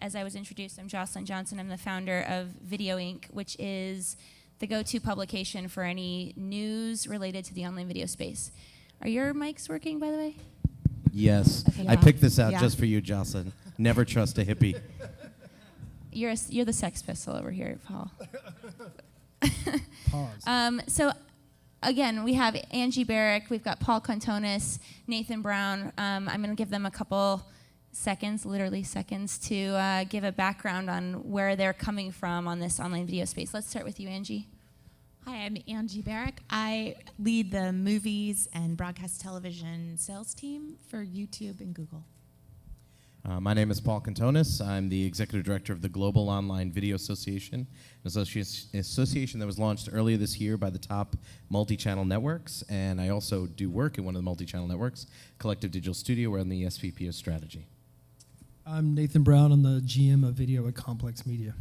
as I was introduced, I'm Jocelyn Johnson. I'm the founder of VideoInk, which is the go-to publication for any news related to the online video space. Are your mics working, by the way? Yes. Okay, I picked this out just for you, Jocelyn. Never trust a hippie. You're the Sex Pistol over here, Paul. Pause. So again, we have Angie Barrick, we've got Paul Kontonis, Nathan Brown. I'm going to give them a couple seconds, literally seconds, to give a background on where they're coming from on this online video space. Let's start with you, Angie. Hi, I'm Angie Barrick. I lead the movies and broadcast television sales team for YouTube and Google. My name is Paul Kontonis. I'm the executive director of the Global Online Video Association, an association that was launched earlier this year by the top multi-channel networks, and I also do work in one of the multi-channel networks, Collective Digital Studio, where I'm the SVP of Strategy. I'm Nathan Brown. I'm the GM of Video at Complex Media.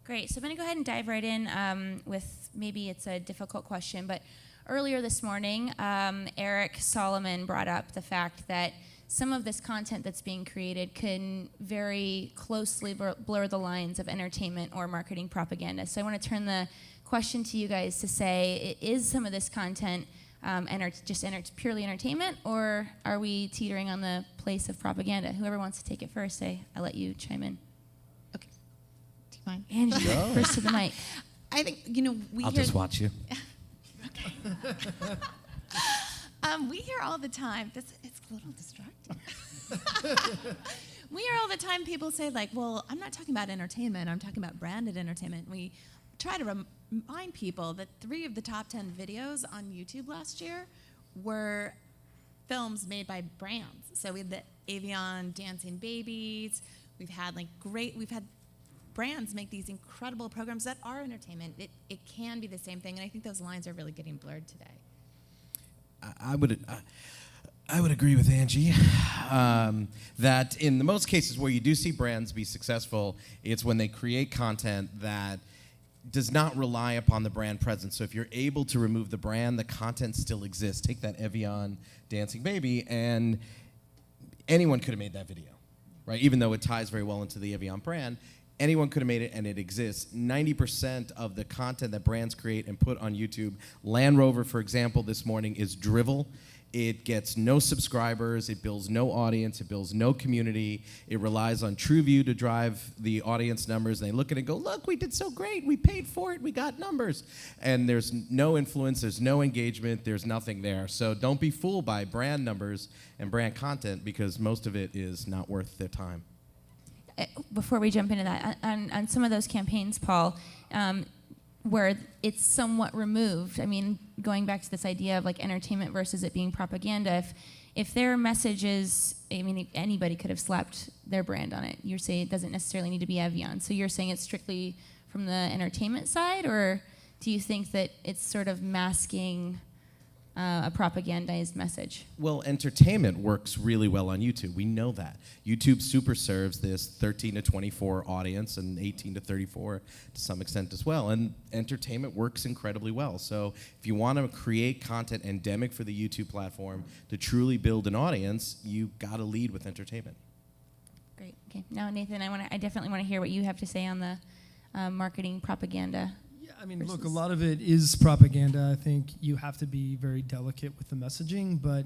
Great. So I'm going to go ahead and dive right in with maybe it's a difficult question, but earlier this morning, Eric Solomon brought up the fact that some of this content that's being created can very closely blur the lines of entertainment or marketing propaganda. So I want to turn the question to you guys to say, is some of this content purely entertainment, or are we teetering on the place of propaganda? Whoever wants to take it first, I'll let you chime in. Okay. Do you mind? Angie, first to the mic. I think, I'll just watch you. Okay. We hear all the time, it's a little distracting. We hear all the time people say, like, well, I'm not talking about entertainment, I'm talking about branded entertainment. We try to remind people that 3 of the top 10 videos on YouTube last year were films made by brands. So we had the Avion Dancing Babies, we've had brands make these incredible programs that are entertainment. It can be the same thing, and I think those lines are really getting blurred today. I would agree with Angie that in the most cases where you do see brands be successful, it's when they create content that does not rely upon the brand presence. So if you're able to remove the brand, the content still exists. Take that Evian Dancing Baby, and anyone could have made that video, right? Even though it ties very well into the Evian brand, anyone could have made it, and it exists. 90% of the content that brands create and put on YouTube, Land Rover, for example, this morning is drivel. It gets no subscribers, it builds no audience, it builds no community. It relies on TrueView to drive the audience numbers. And they look at it and go, look, we did so great, we paid for it, we got numbers. And there's no influence, there's no engagement, there's nothing there. So don't be fooled by brand numbers and brand content, because most of it is not worth their time. Before we jump into that, on some of those campaigns, Paul, where it's somewhat removed, I mean, going back to this idea of like entertainment versus it being propaganda, if their message is, I mean, anybody could have slapped their brand on it. You're saying it doesn't necessarily need to be Evian. So you're saying it's strictly from the entertainment side, or do you think that it's sort of masking a propagandized message? Well, entertainment works really well on YouTube. We know that. YouTube super serves this 13 to 24 audience and 18 to 34 to some extent as well. And entertainment works incredibly well. So if you want to create content endemic for the YouTube platform to truly build an audience, you got to lead with entertainment. Great. Okay. Now, Nathan, I definitely want to hear what you have to say on the marketing propaganda. I mean, look, a lot of it is propaganda. I think you have to be very delicate with the messaging. But,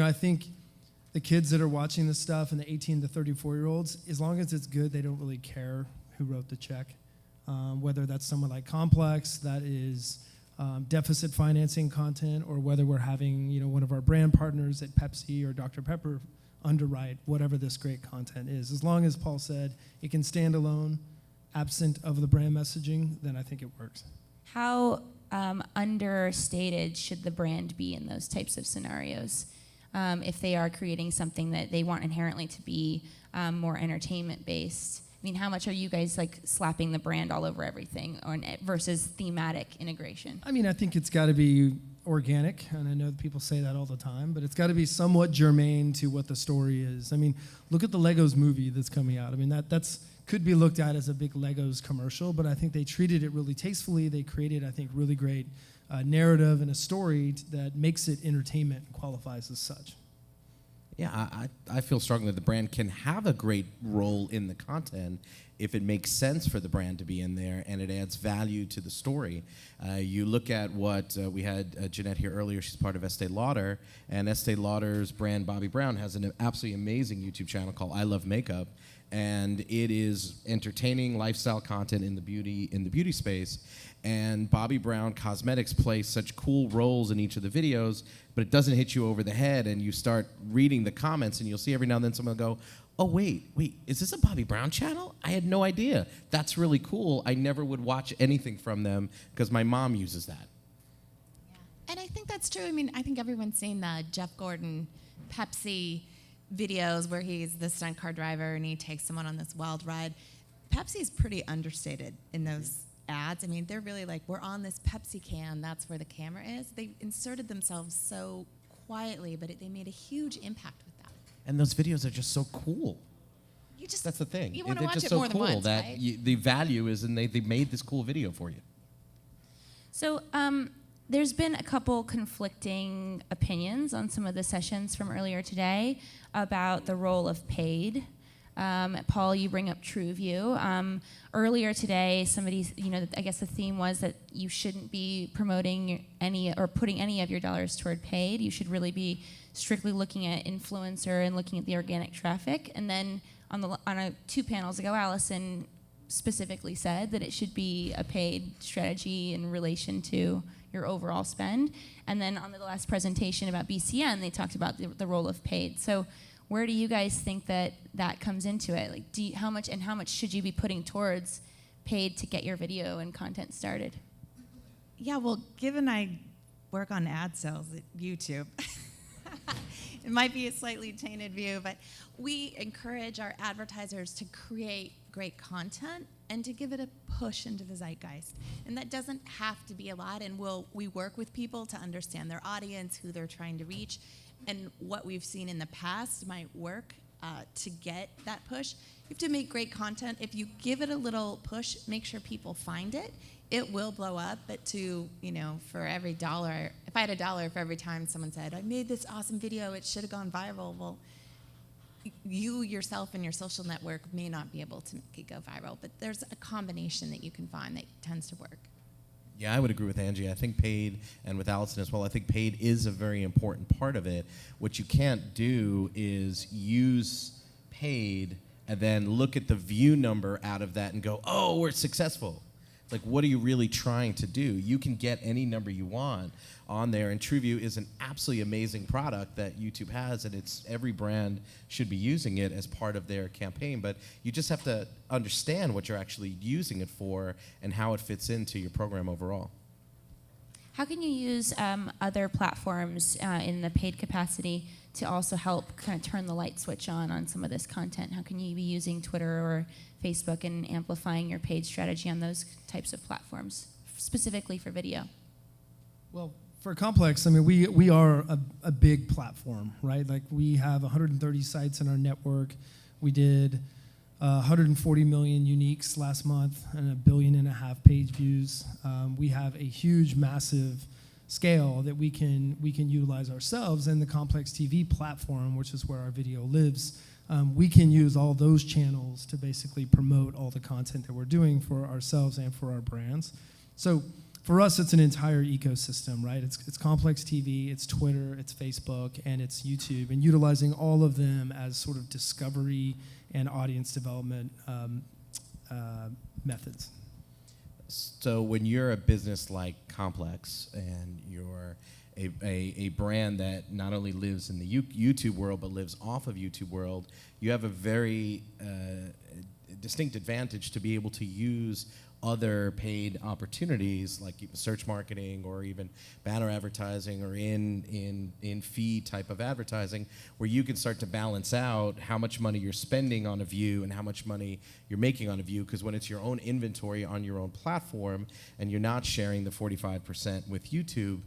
I think the kids that are watching this stuff and the 18 to 34-year-olds, as long as it's good, they don't really care who wrote the check. Whether that's someone like Complex that is deficit financing content, or whether we're having, one of our brand partners at Pepsi or Dr. Pepper underwrite whatever this great content is. As long as Paul said it can stand alone, absent of the brand messaging, then I think it works. How understated should the brand be in those types of scenarios if they are creating something that they want inherently to be more entertainment-based? I mean, how much are you guys like slapping the brand all over everything versus thematic integration? I mean, I think it's got to be organic, and I know that people say that all the time, but it's got to be somewhat germane to what the story is. I mean, look at the Legos movie that's coming out. I mean, that's could be looked at as a big Legos commercial, but I think they treated it really tastefully. They created, I think, really great narrative and a story that makes it entertainment and qualifies as such. Yeah, I feel strongly that the brand can have a great role in the content if it makes sense for the brand to be in there and it adds value to the story. You look at what we had Jeanette here earlier. She's part of Estee Lauder, and Estee Lauder's brand Bobbi Brown has an absolutely amazing YouTube channel called I Love Makeup, and it is entertaining lifestyle content in the beauty space. And Bobbi Brown Cosmetics plays such cool roles in each of the videos, but it doesn't hit you over the head, and you start reading the comments, and you'll see every now and then someone will go, oh, wait, is this a Bobbi Brown channel? I had no idea. That's really cool. I never would watch anything from them because my mom uses that. Yeah. And I think that's true. I mean, I think everyone's seen the Jeff Gordon Pepsi videos where he's the stunt car driver and he takes someone on this wild ride. Pepsi's pretty understated in those ads. I mean, they're really like, we're on this Pepsi can, that's where the camera is. They inserted themselves so quietly, but they made a huge impact with that. And those videos are just so cool. That's the thing. You want to They're watch just it so more than cool once, that right? the value is they made this cool video for you. So there's been a couple conflicting opinions on some of the sessions from earlier today about the role of paid. Paul, you bring up TrueView. Earlier today, somebody, I guess the theme was that you shouldn't be promoting any or putting any of your dollars toward paid. You should really be strictly looking at influencer and looking at the organic traffic. And then on 2 panels ago, Allison specifically said that it should be a paid strategy in relation to your overall spend. And then on the last presentation about BCN, they talked about the role of paid. So where do you guys think that comes into it? Like, how much should you be putting towards paid to get your video and content started? Yeah, well, given I work on ad sales at YouTube, it might be a slightly tainted view, but we encourage our advertisers to create great content and to give it a push into the zeitgeist. And that doesn't have to be a lot, and we work with people to understand their audience, who they're trying to reach, and what we've seen in the past might work to get that push. You have to make great content. If you give it a little push, make sure people find it. It will blow up, but for every $1, if I had $1 for every time someone said, I made this awesome video, it should have gone viral, well, you yourself and your social network may not be able to make it go viral, but there's a combination that you can find that tends to work. Yeah, I would agree with Angie. I think paid, and with Allison as well, I think paid is a very important part of it. What you can't do is use paid and then look at the view number out of that and go, oh, we're successful. It's like, what are you really trying to do? You can get any number you want on there, and TrueView is an absolutely amazing product that YouTube has, and every brand should be using it as part of their campaign, but you just have to understand what you're actually using it for and how it fits into your program overall. How can you use other platforms in the paid capacity to also help kind of turn the light switch on some of this content? How can you be using Twitter or Facebook and amplifying your paid strategy on those types of platforms, specifically for video? Well, for Complex, I mean, we are a big platform, right? Like, we have 130 sites in our network. We did 140 million uniques last month and 1.5 billion page views. We have a huge, massive scale that we can utilize ourselves, and the Complex TV platform, which is where our video lives. We can use all those channels to basically promote all the content that we're doing for ourselves and for our brands. So for us, it's an entire ecosystem, right? It's Complex TV, it's Twitter, it's Facebook, and it's YouTube, and utilizing all of them as sort of discovery and audience development methods. So when you're a business like Complex and you're a brand that not only lives in the YouTube world but lives off of YouTube world, you have a very distinct advantage to be able to use other paid opportunities like search marketing or even banner advertising or in feed type of advertising, where you can start to balance out how much money you're spending on a view and how much money you're making on a view, because when it's your own inventory on your own platform and you're not sharing the 45% with YouTube,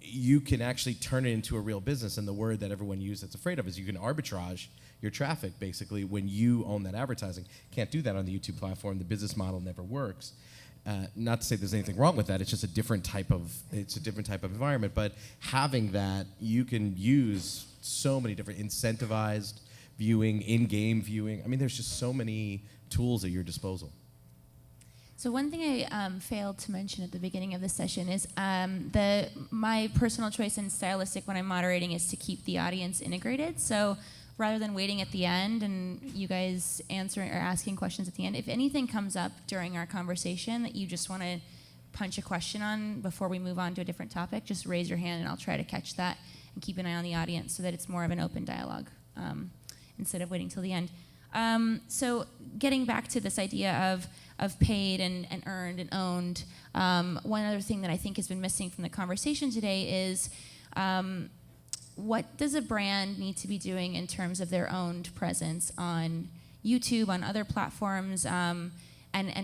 you can actually turn it into a real business. And the word that everyone uses that's afraid of is you can arbitrage your traffic, basically, when you own that advertising. Can't do that on the YouTube platform. The business model never works. Not to say there's anything wrong with that. It's just a different type of environment. But having that, you can use so many different incentivized viewing, in-game viewing. I mean, there's just so many tools at your disposal. So one thing I failed to mention at the beginning of the session is my personal choice and stylistic when I'm moderating is to keep the audience integrated. So rather than waiting at the end and you guys answering or asking questions at the end, if anything comes up during our conversation that you just want to punch a question on before we move on to a different topic, just raise your hand and I'll try to catch that and keep an eye on the audience so that it's more of an open dialogue instead of waiting till the end. So getting back to this idea of paid and earned and owned, one other thing that I think has been missing from the conversation today is what does a brand need to be doing in terms of their owned presence on YouTube, on other platforms, and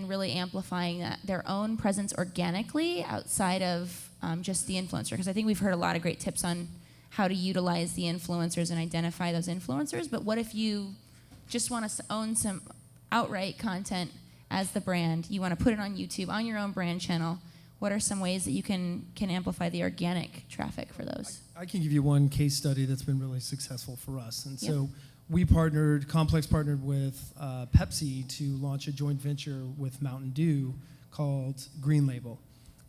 really amplifying their own presence organically outside of just the influencer? Because I think we've heard a lot of great tips on how to utilize the influencers and identify those influencers, but what if you just want to own some outright content as the brand? You want to put it on YouTube, on your own brand channel. What are some ways that you can amplify the organic traffic for those? I can give you one case study that's been really successful for us. And Yep. so Complex partnered with Pepsi to launch a joint venture with Mountain Dew called Green Label.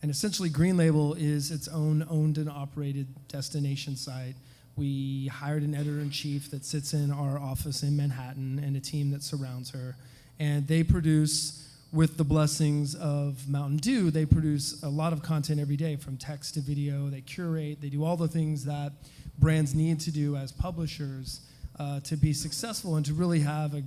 And essentially Green Label is its own owned and operated destination site. We hired an editor-in-chief that sits in our office in Manhattan and a team that surrounds her. And they produce, with the blessings of Mountain Dew, they produce a lot of content every day, from text to video. They curate, they do all the things that brands need to do as publishers to be successful and to really have a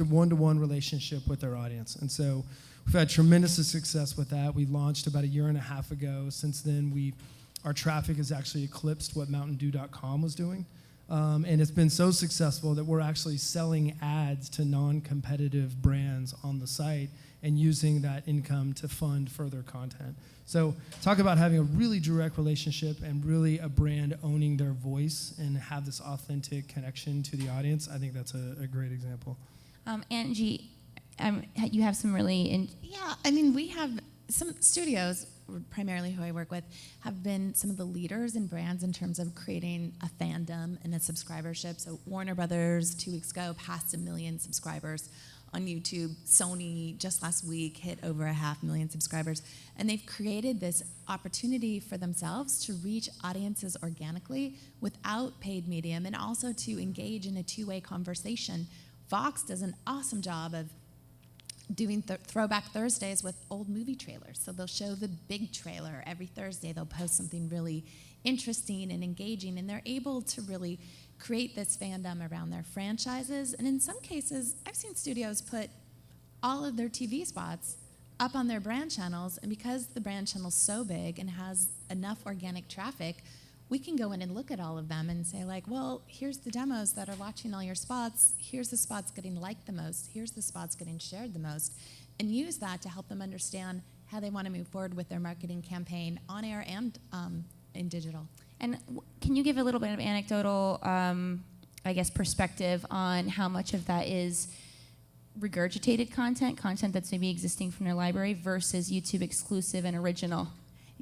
one-to-one relationship with their audience. And so we've had tremendous success with that. We launched about 1.5 years ago. Since then, our traffic has actually eclipsed what MountainDew.com was doing. And it's been so successful that we're actually selling ads to non-competitive brands on the site and using that income to fund further content. So talk about having a really direct relationship and really a brand owning their voice and have this authentic connection to the audience. I think that's a great example. Angie, you have some really... Yeah, I mean, we have some studios, primarily who I work with, have been some of the leaders in brands in terms of creating a fandom and a subscribership. So Warner Brothers 2 weeks ago passed 1 million subscribers on YouTube. Sony just last week hit over 500,000 subscribers. And they've created this opportunity for themselves to reach audiences organically without paid medium and also to engage in a two-way conversation. Fox does an awesome job of doing Throwback Thursdays with old movie trailers. So they'll show the big trailer every Thursday. They'll post something really interesting and engaging, and they're able to really create this fandom around their franchises. And in some cases, I've seen studios put all of their TV spots up on their brand channels, and because the brand channel's so big and has enough organic traffic, we can go in and look at all of them and say, like, well, here's the demos that are watching all your spots. Here's the spots getting liked the most. Here's the spots getting shared the most. And use that to help them understand how they want to move forward with their marketing campaign on air and in digital. And can you give a little bit of anecdotal, perspective on how much of that is regurgitated content that's maybe existing from their library versus YouTube exclusive and original?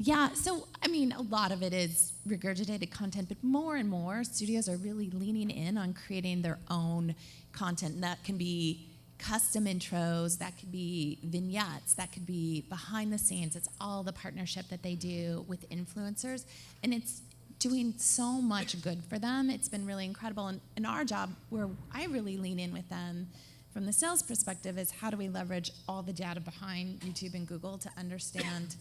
Yeah, so I mean, a lot of it is regurgitated content, but more and more studios are really leaning in on creating their own content. And that can be custom intros, that could be vignettes, that could be behind the scenes. It's all the partnership that they do with influencers, and it's doing so much good for them. It's been really incredible. And our job, where I really lean in with them from the sales perspective, is how do we leverage all the data behind YouTube and Google to understand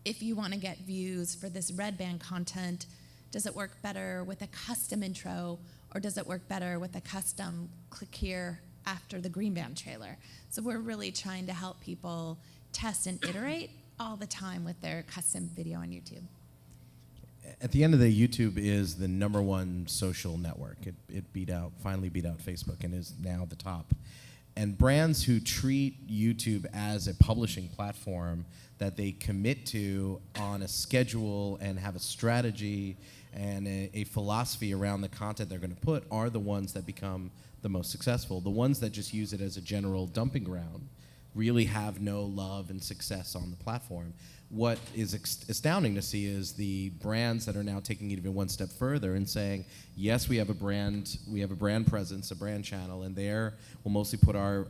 if you want to get views for this red band content, does it work better with a custom intro, or does it work better with a custom click here after the green band trailer? So we're really trying to help people test and iterate all the time with their custom video on YouTube. At the end of the day, YouTube is the #1 social network. It finally beat out Facebook and is now the top. And brands who treat YouTube as a publishing platform that they commit to on a schedule and have a strategy and a philosophy around the content they're going to put are the ones that become the most successful. The ones that just use it as a general dumping ground really have no love and success on the platform. what is astounding to see is the brands that are now taking it even one step further and saying, yes, we have a brand presence, a brand channel, and there we'll mostly put our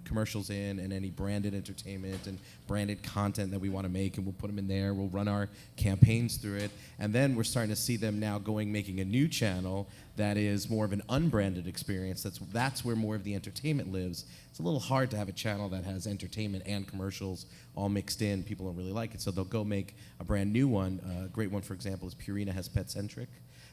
commercials in and any branded entertainment and branded content that we want to make, and we'll put them in there. We'll run our campaigns through it, and then we're starting to see them now making a new channel that is more of an unbranded experience. That's where more of the entertainment lives. It's a little hard to have a channel that has entertainment and commercials all mixed in. People don't really like it, so they'll go make a brand new one. A great one, for example, is Purina has Pet-Centric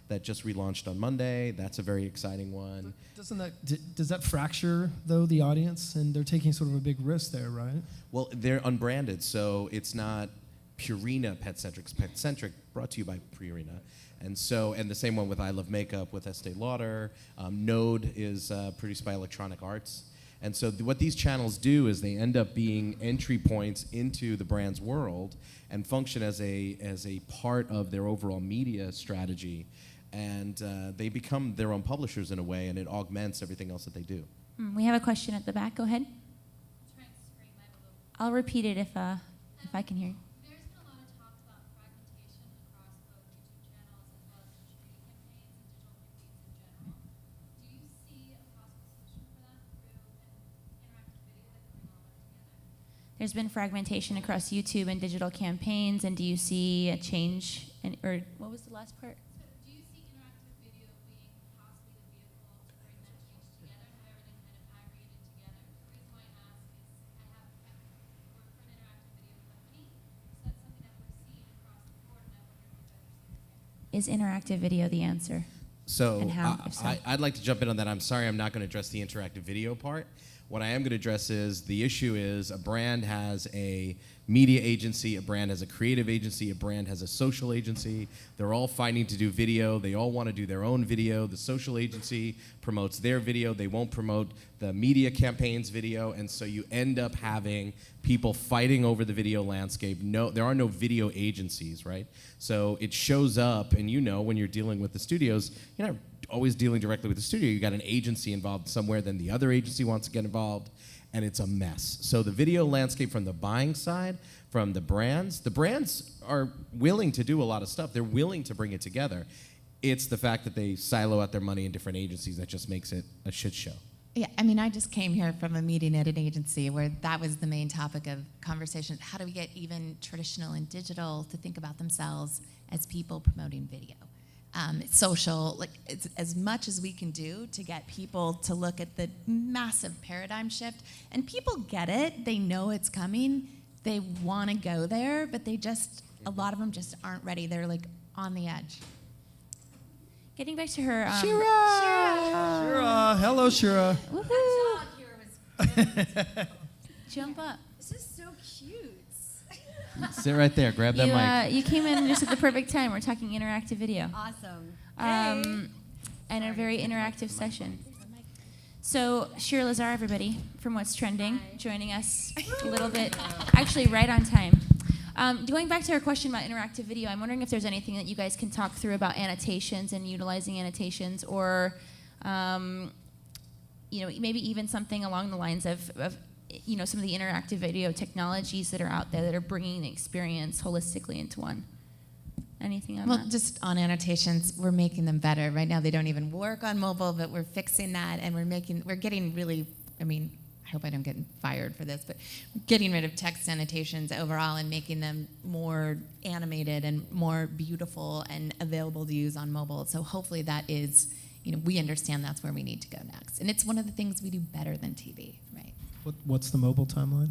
that just relaunched on Monday. That's a very exciting one. Does that fracture, though, the audience? And they're taking sort of a big risk there, right? Well, they're unbranded, so it's not Purina Pet-Centric. It's Pet-Centric, brought to you by Purina. And the same one with I Love Makeup with Estee Lauder. Node is produced by Electronic Arts. And so what these channels do is they end up being entry points into the brand's world and function as a part of their overall media strategy. And they become their own publishers in a way, and it augments everything else that they do. We have a question at the back. Go ahead. I'll repeat it if I can hear you. There's been a lot of talk about fragmentation across both YouTube channels as well as social media campaigns and digital campaigns in general. Do you see a possible solution for that through an interactive video that can bring all that together? There's been fragmentation across YouTube and digital campaigns, and do you see a change? Or what was the last part? So do you see interactive video being possibly the vehicle to bring that change together and have everything kind of aggregated together? The reason why I ask is I work for an interactive video company, so that's something that we're seeing across the board, and I wonder if you guys are seeing the same. Is interactive video the answer? So, And how, if so? I'd like to jump in on that. I'm sorry I'm not going to address the interactive video part. What I am going to address is the issue is a brand has a media agency, a brand has a creative agency, a brand has a social agency. They're all fighting to do video. They all want to do their own video. The social agency promotes their video. They won't promote the media campaign's video. And so you end up having people fighting over the video landscape. There are no video agencies, right? So it shows up, and when you're dealing with the studios, you're not always dealing directly with the studio. You got an agency involved somewhere, then the other agency wants to get involved, and it's a mess. So the video landscape from the buying side, from the brands are willing to do a lot of stuff. They're willing to bring it together. It's the fact that they silo out their money in different agencies that just makes it a shit show. Yeah, I mean, I just came here from a meeting at an agency where that was the main topic of conversation. How do we get even traditional and digital to think about themselves as people promoting video? Social, it's as much as we can do to get people to look at the massive paradigm shift. And people get it. They know it's coming. They want to go there, but a lot of them just aren't ready. They're on the edge. Getting back to her. Shira! Hello, Shira. Woohoo! Jump up. This is so cute. Sit right there. Grab that mic. You came in just at the perfect time. We're talking interactive video. Awesome. And a very interactive session. So, Shira Lazar, everybody, from What's Trending, joining us a little bit, actually right on time. Going back to our question about interactive video, I'm wondering if there's anything that you guys can talk through about annotations and utilizing annotations, or maybe even something along the lines of some of the interactive video technologies that are out there that are bringing the experience holistically into one. Anything on that? Well, just on annotations, we're making them better. Right now, they don't even work on mobile, but we're fixing that, and we're getting really, I hope I don't get fired for this, but we're getting rid of text annotations overall and making them more animated and more beautiful and available to use on mobile. So hopefully that is, we understand that's where we need to go next. And it's one of the things we do better than TV, right? What's the mobile timeline?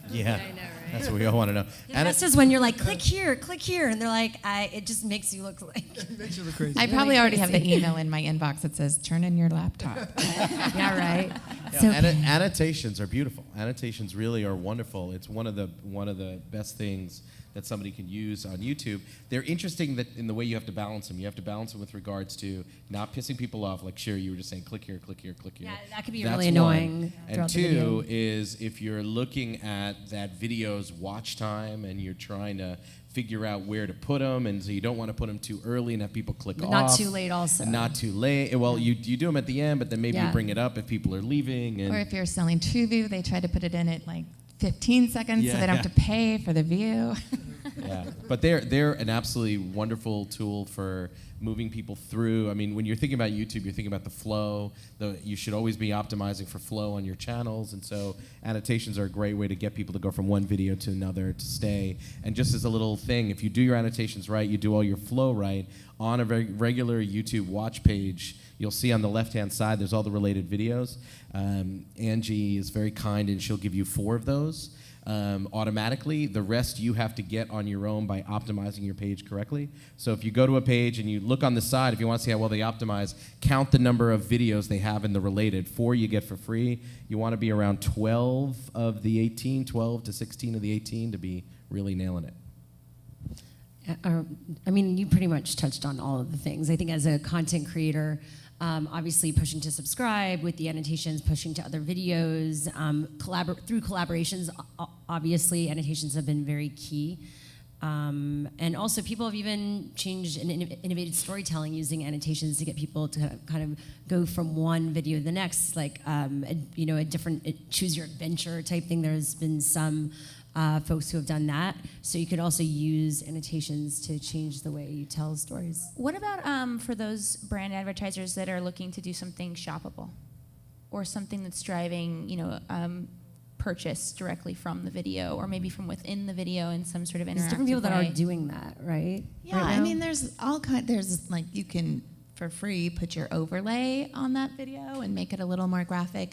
Yeah, I know, right? That's what we all want to know. And it's just when you're like, click here, and they're like, it just makes you look like. It makes you look crazy. I probably already have the email in my inbox that says, turn in your laptop. Yeah, right. Yeah, So annotations are beautiful. Annotations really are wonderful. It's one of the best things that somebody can use on YouTube. They're interesting that in the way you have to balance them. You have to balance them with regards to not pissing people off. Like Shira, you were just saying, click here, click here, click here. yeah, that could be That's really annoying. one. And throughout the video. two is if you're looking at that video's watch time and you're trying to figure out where to put them, and so you don't want to put them too early and have people click But off. not too late also. And not too late. Well, you do them at the end, but then maybe you Yeah. bring it up if people are leaving. And Or if you're selling Truvu, they try to put it in at 15 seconds so Yeah, they don't yeah. have to pay for the view. Yeah, but they're an absolutely wonderful tool for moving people through. I mean, when you're thinking about YouTube, you're thinking about the flow. You should always be optimizing for flow on your channels, and so annotations are a great way to get people to go from one video to another to stay. And just as a little thing, if you do your annotations right, you do all your flow right, on a regular YouTube watch page, you'll see on the left-hand side there's all the related videos. Angie is very kind, and she'll give you 4 of those. Automatically. The rest you have to get on your own by optimizing your page correctly. So if you go to a page and you look on the side, if you want to see how well they optimize, count the number of videos they have in the related. 4 you get for free. You want to be around 12 of the 18, 12 to 16 of the 18 to be really nailing it. I mean, you pretty much touched on all of the things. I think as a content creator, obviously pushing to subscribe with the annotations, pushing to other videos, through collaborations, obviously annotations have been very key. And also people have even changed and innovated storytelling using annotations to get people to kind of go from one video to the next, like a different choose your adventure type thing. There's been some folks who have done that. So you could also use annotations to change the way you tell stories. What about for those brand advertisers that are looking to do something shoppable, or something that's driving, purchase directly from the video, or maybe from within the video in some sort of interactive There's different people that way? are doing that, right? Yeah, Right I now? mean, there's all kind. There's like you can for free put your overlay on that video and make it a little more graphic.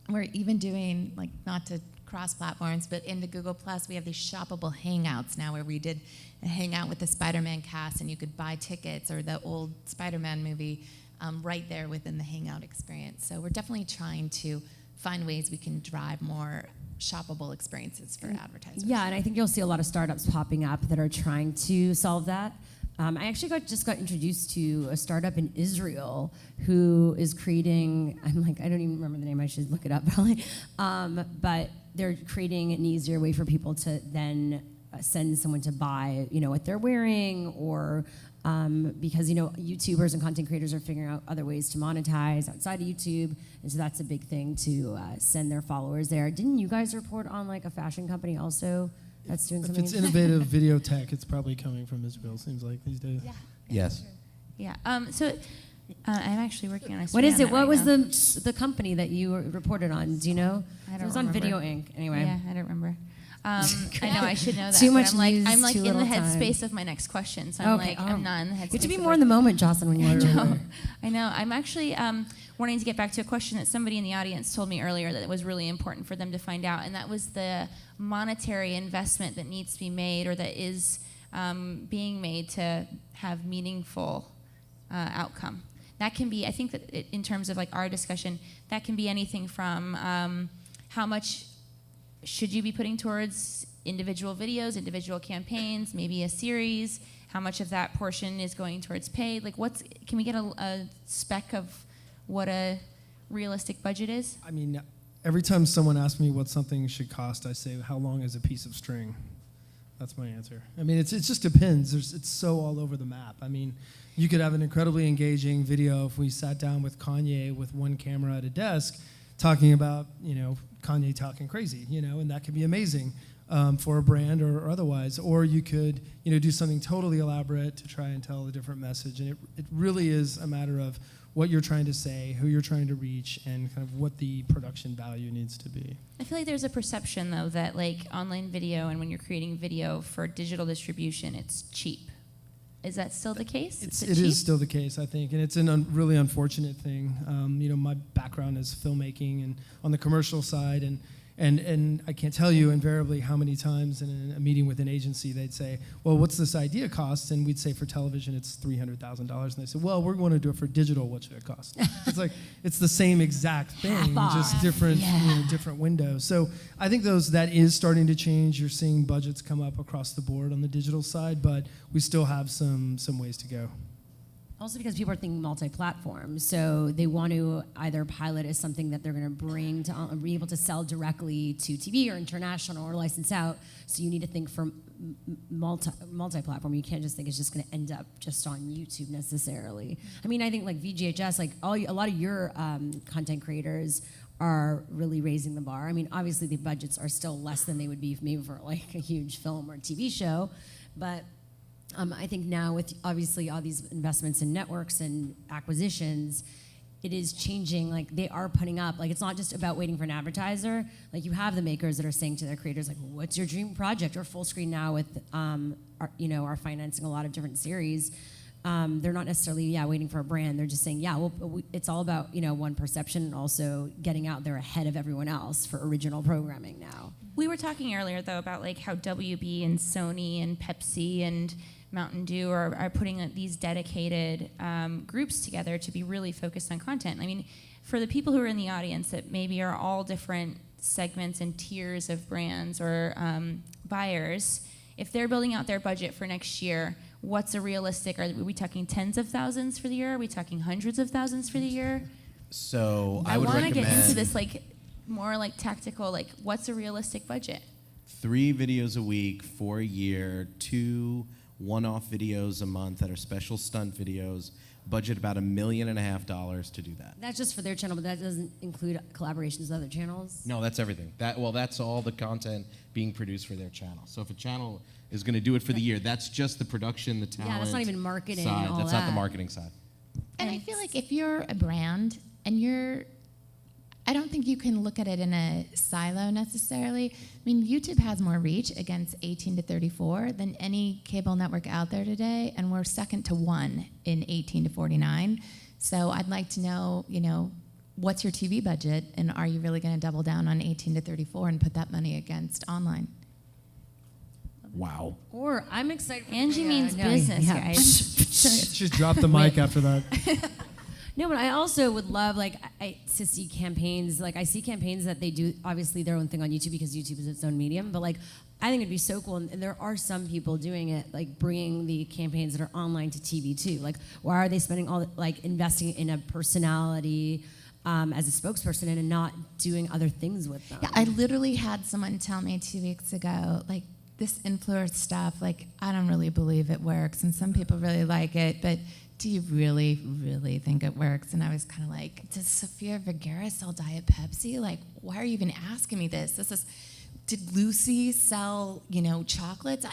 We're even doing like not to cross platforms, but into Google Plus we have these shoppable hangouts now where we did a hangout with the Spider-Man cast and you could buy tickets or the old Spider-Man movie right there within the hangout experience. So we're definitely trying to find ways we can drive more shoppable experiences for advertisers. Yeah, and I think you'll see a lot of startups popping up that are trying to solve that. I actually just got introduced to a startup in Israel who is creating, I don't even remember the name, I should look it up probably, but they're creating an easier way for people to then send someone to buy, what they're wearing, or because, YouTubers and content creators are figuring out other ways to monetize outside of YouTube, and so that's a big thing to send their followers there. Didn't you guys report on like a fashion company also that's doing If something? it's innovative video tech, it's probably coming from Israel, seems like, these days. Yeah. Yes. Yeah. So I'm actually working on a What story is on it? that What right was now. the company that you reported on? Do you know? I don't It was on remember. VideoInk. Anyway. Yeah, I don't remember. I know I should know that. Too but much news, I'm like too in the little time. headspace of my next question, so I'm Okay, I'm not in the headspace. You have to be of, more in the moment, Jocelyn, when you're know. I know. I'm actually wanting to get back to a question that somebody in the audience told me earlier that it was really important for them to find out, and that was the monetary investment that needs to be made or that is being made to have meaningful outcome. That can be, I think that in terms of like our discussion, that can be anything from how much should you be putting towards individual videos, individual campaigns, maybe a series, how much of that portion is going towards paid? Like can we get a spec of what a realistic budget is? I mean, every time someone asks me what something should cost, I say, how long is a piece of string? That's my answer. I mean, it just depends. It's so all over the map. I mean, you could have an incredibly engaging video if we sat down with Kanye with one camera at a desk talking about, Kanye talking crazy, and that could be amazing for a brand or otherwise. Or you could, do something totally elaborate to try and tell a different message. And it really is a matter of what you're trying to say, who you're trying to reach, and kind of what the production value needs to be. I feel like there's a perception, though, that like online video and when you're creating video for digital distribution, it's cheap. Is that still the case? It is still the case, I think, and it's a really unfortunate thing. My background is filmmaking and on the commercial side, and I can't tell you invariably how many times in a meeting with an agency they'd say, well, what's this idea cost? And we'd say for television it's $300,000. And they say, well, we're going to do it for digital, what should it cost? It's like, it's the same exact thing, just different, different windows. So I think that is starting to change. You're seeing budgets come up across the board on the digital side, but we still have some ways to go. Also because people are thinking multi-platform, so they want to either pilot as something that they're going to bring to be able to sell directly to TV or international or license out. So you need to think for multi-platform. You can't just think it's just going to end up just on YouTube necessarily. I mean, I think like VGHS, like a lot of your content creators are really raising the bar. I mean, obviously the budgets are still less than they would be maybe for like a huge film or TV show, but I think now with obviously all these investments in networks and acquisitions, it is changing. Like they are putting up, like it's not just about waiting for an advertiser. Like you have the makers that are saying to their creators, like, what's your dream project? Or Full Screen now with, are financing a lot of different series. They're not necessarily, waiting for a brand. They're just saying, it's all about, one perception and also getting out there ahead of everyone else for original programming now. We were talking earlier, though, about like how WB and Sony and Pepsi and Mountain Dew are putting these dedicated groups together to be really focused on content. I mean, for the people who are in the audience that maybe are all different segments and tiers of brands or buyers, if they're building out their budget for next year, what's a realistic? Are we talking tens of thousands for the year? Are we talking hundreds of thousands for the year? So I would want to recommend get into this like more like tactical, like what's a realistic budget? 3 videos a week for a year, 2 one-off videos a month that are special stunt videos. Budget about $1.5 million to do that. That's just for their channel, but that doesn't include collaborations with other channels? No, that's everything. That's all the content being produced for their channel. So if a channel is going to do it for the year, that's just the production, the talent. Yeah, that's not even marketing side. and all That's that. not the marketing side. And I feel like if you're a brand and I don't think you can look at it in a silo necessarily. I mean, YouTube has more reach against 18 to 34 than any cable network out there today, and we're second to one in 18 to 49. So I'd like to know, what's your TV budget, and are you really going to double down on 18 to 34 and put that money against online? Wow. Or I'm excited. Angie means business, guys. Just drop the mic after that. No, but I also would love to see campaigns. Like I see campaigns that they do obviously their own thing on YouTube because YouTube is its own medium. But like I think it'd be so cool, and there are some people doing it, like bringing the campaigns that are online to TV too. Like why are they spending investing in a personality as a spokesperson and not doing other things with them? Yeah, I literally had someone tell me 2 weeks ago, like, this influencer stuff, like, I don't really believe it works, and some people really like it, but do you really, really think it works? And I was kind of like, does Sofia Vergara sell Diet Pepsi? Like, why are you even asking me this? Did Lucy sell, chocolates?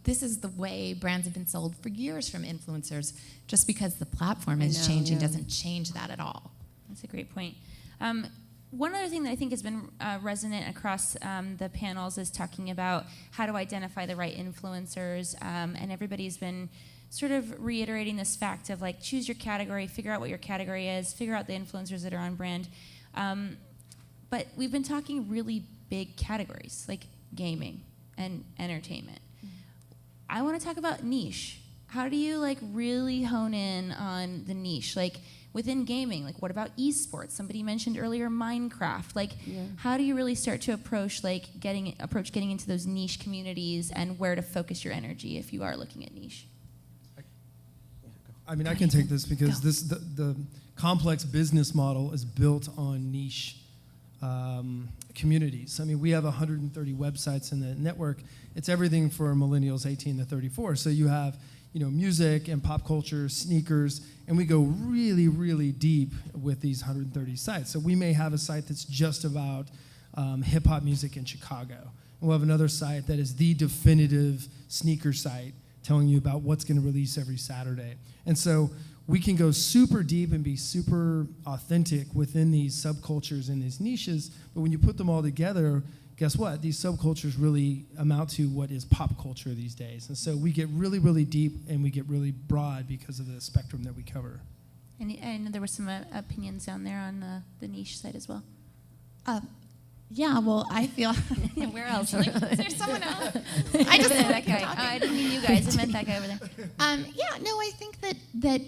This is the way brands have been sold for years from influencers. Just because the platform is changing doesn't change that at all. That's a great point. One other thing that I think has been resonant across the panels is talking about how to identify the right influencers, and everybody's been sort of reiterating this fact of like choose your category, figure out what your category is, figure out the influencers that are on brand. But we've been talking really big categories like gaming and entertainment. I want to talk about niche. How do you like really hone in on the niche? Like within gaming, like what about esports? Somebody mentioned earlier Minecraft. Like how do you really start to approach getting into those niche communities and where to focus your energy if you are looking at niche? I mean, I can take this because the complex business model is built on niche communities. I mean, we have 130 websites in the network. It's everything for millennials 18 to 34. So you have, music and pop culture, sneakers, and we go really, really deep with these 130 sites. So we may have a site that's just about hip hop music in Chicago. And we'll have another site that is the definitive sneaker site telling you about what's going to release every Saturday. And so we can go super deep and be super authentic within these subcultures and these niches, but when you put them all together, guess what? These subcultures really amount to what is pop culture these days. And so we get really, really deep and we get really broad because of the spectrum that we cover. And I know there were some opinions down there on the niche side as well. Yeah, well, I feel... Where else? Is there someone else? I just meant that guy. Oh, I didn't mean you guys. I meant that guy over there. I think that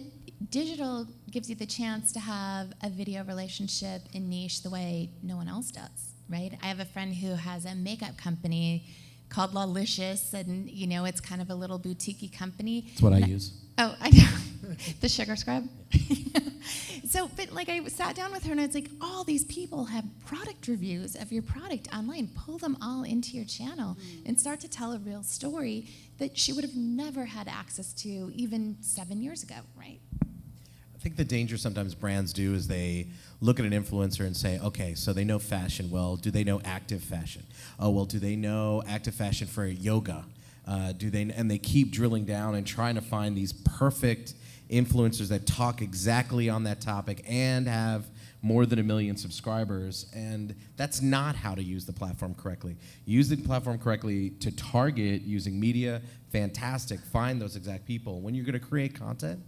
digital gives you the chance to have a video relationship in niche the way no one else does, right? I have a friend who has a makeup company called Lawlicious, and, it's kind of a little boutique-y company. That's what I use. Oh, I know. The sugar scrub. So, but I sat down with her and I was like, all these people have product reviews of your product online. Pull them all into your channel and start to tell a real story that she would have never had access to even 7 years ago, right? think the danger sometimes brands do is they look at an influencer and say, okay, so they know fashion. Well, do they know active fashion? Oh, well, do they know active fashion for yoga? And they keep drilling down and trying to find these perfect influencers that talk exactly on that topic and have more than 1 million subscribers, and that's not how to use the platform correctly. Use the platform correctly to target using media, fantastic, find those exact people. When you're gonna create content,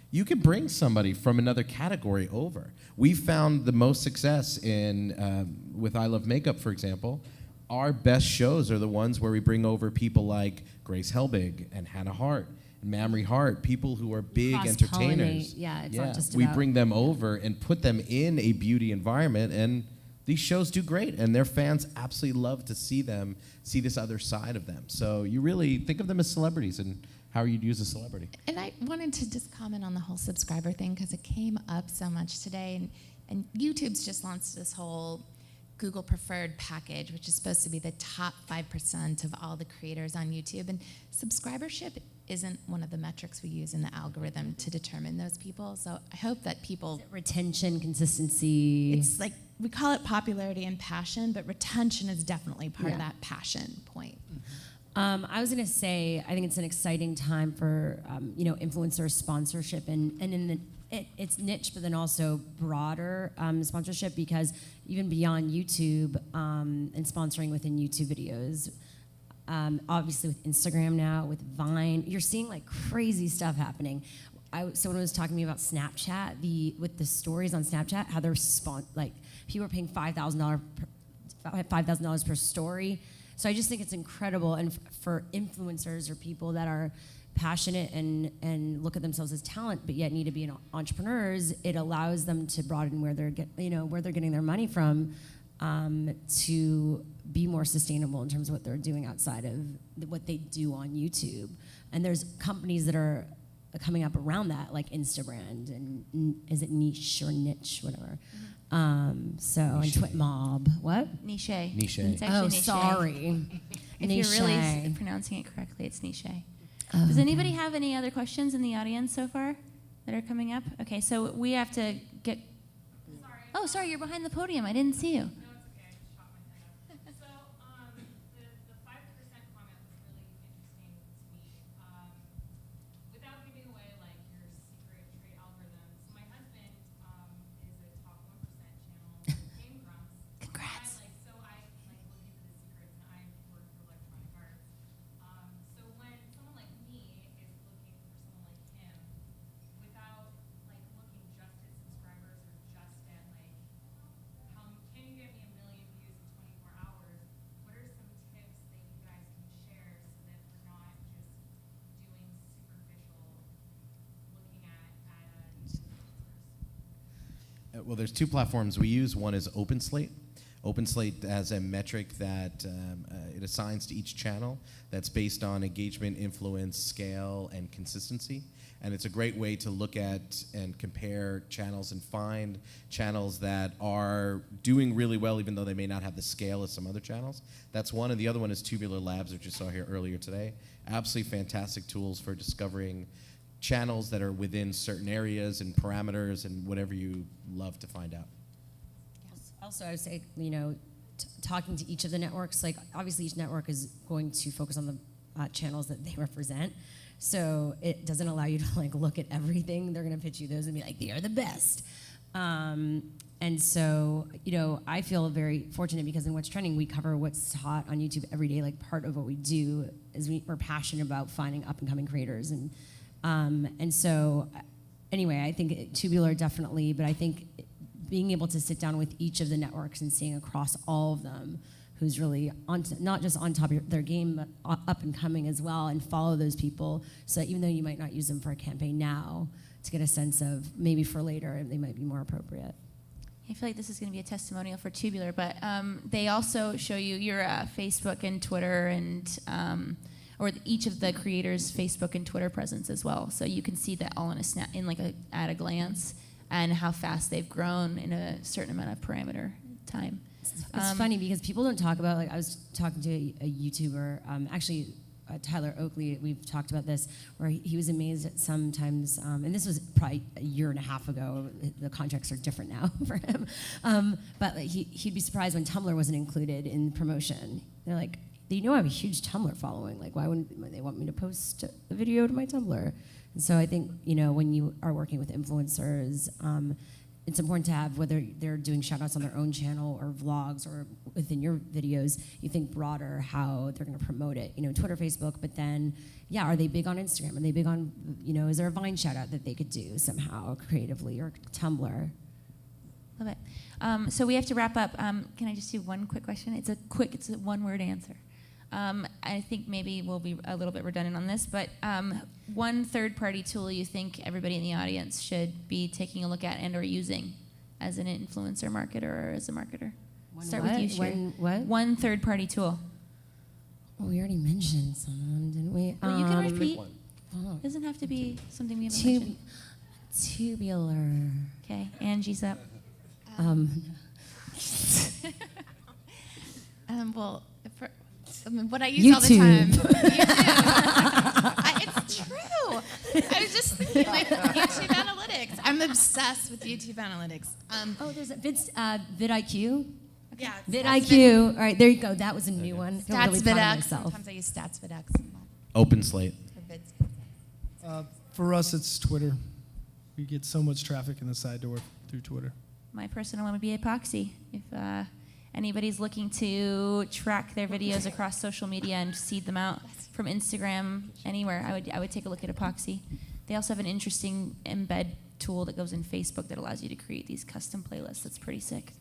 you can bring somebody from another category over. We found the most success with I Love Makeup, for example. Our best shows are the ones where we bring over people like Grace Helbig and Hannah Hart, Mamrie Hart, people who are big entertainers. Yeah, it's not just we about, bring them over and put them in a beauty environment, and these shows do great, and their fans absolutely love to see this other side of them. So you really think of them as celebrities and how you'd use a celebrity. And I wanted to just comment on the whole subscriber thing because it came up so much today. And YouTube's just launched this whole Google Preferred package, which is supposed to be the top 5% of all the creators on YouTube. And subscribership isn't one of the metrics we use in the algorithm to determine those people. So I hope that people... retention, consistency. It's like, we call it popularity and passion, but retention is definitely part of that passion point. I was going to say, I think it's an exciting time for influencer sponsorship, and it's niche, but then also broader sponsorship, because even beyond YouTube and sponsoring within YouTube videos, obviously with Instagram now, with Vine, you're seeing like crazy stuff happening. Someone was talking to me about Snapchat, with the stories on Snapchat, how they're people are paying $5,000 per story. So I just think it's incredible, and for influencers or people that are passionate and look at themselves as talent, but yet need to be entrepreneurs, it allows them to broaden where they're getting their money from, to be more sustainable in terms of what they're doing outside of what they do on YouTube. And there's companies that are coming up around that, like Instabrand, and is it niche or niche, whatever. And Twitmob. What? Niche. Niche. It's actually niche. Sorry. If you're really pronouncing it correctly, it's niche. Oh, Does anybody have any other questions in the audience so far that are coming up? Okay, so we have to get... Sorry. Oh, sorry, you're behind the podium. I didn't see you. No, it's okay. I just shot my head up. So, the 5% comment was really interesting to me. Without giving away like your secret trade algorithms, my husband is a top 1% channel with Game Grumps. Congrats. I look into the secrets, and I work for Electronic Arts. So when someone like me is looking for someone like him, without like looking just at subscribers or just at like can you get me 1 million views in 24 hours? What are some tips that you guys can share so that we're not just doing superficial looking at influencers? Well, there's two platforms we use. One is OpenSlate. OpenSlate has a metric that it assigns to each channel that's based on engagement, influence, scale, and consistency. And it's a great way to look at and compare channels and find channels that are doing really well, even though they may not have the scale as some other channels. That's one. And the other one is Tubular Labs, which you saw here earlier today. Absolutely fantastic tools for discovering channels that are within certain areas and parameters and whatever you love to find out. Also, I would say, talking to each of the networks, like obviously each network is going to focus on the channels that they represent. So it doesn't allow you to like look at everything. They're gonna pitch you those and be like, they are the best. And so, I feel very fortunate because in What's Trending, we cover what's hot on YouTube every day. Like part of what we do is we're passionate about finding up and coming creators. And so, anyway, I think Tubular definitely, but I think being able to sit down with each of the networks and seeing across all of them who's really not just on top of their game, but up and coming as well, and follow those people so that even though you might not use them for a campaign now, to get a sense of maybe for later they might be more appropriate. I feel like this is going to be a testimonial for Tubular, but they also show you your Facebook and Twitter and or each of the creators' Facebook and Twitter presence as well. So you can see that all in at a glance, and how fast they've grown in a certain amount of parameter time. It's funny because people don't talk about, like I was talking to a YouTuber, actually Tyler Oakley, we've talked about this, where he was amazed at sometimes, and this was probably a year and a half ago. The contracts are different now for him, but like, he'd be surprised when Tumblr wasn't included in promotion. They're like, they know I have a huge Tumblr following. Like, why wouldn't they want me to post a video to my Tumblr? And so I think, when you are working with influencers, it's important to have, whether they're doing shout-outs on their own channel or vlogs or within your videos, you think broader how they're going to promote it. Twitter, Facebook, but then, are they big on Instagram? Are they big on, is there a Vine shout-out that they could do somehow creatively, or Tumblr? Love it. So we have to wrap up. Can I just do one quick question? It's a one-word answer. I think maybe we'll be a little bit redundant on this, but one third-party tool you think everybody in the audience should be taking a look at and or using as an influencer marketer or as a marketer? Start with you, Shira. One third-party tool. Well, we already mentioned some, didn't we? Well, you can repeat. Oh. It doesn't have to be something we haven't mentioned. Tubular. Okay, Angie's up. What I use all the time. YouTube. It's true. I was just thinking, like, YouTube analytics. I'm obsessed with YouTube analytics. There's a vidIQ. Yeah. vidIQ. All right, there you go. That was a new one. I'm really proud of StatsVidX. myself. Sometimes I use StatsVidX. Open slate. For vids. For us, it's Twitter. We get so much traffic in the side door through Twitter. My personal one would be Epoxy. If anybody's looking to track their videos across social media and seed them out from Instagram, anywhere, I would take a look at Epoxy. They also have an interesting embed tool that goes in Facebook that allows you to create these custom playlists. That's pretty sick.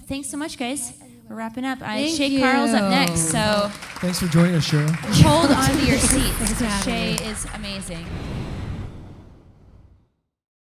Thanks so much, guys. We're wrapping up. Thank Shay you. Carl's up next, so Thanks for joining us, Shira. hold on to your seats. Shay is amazing.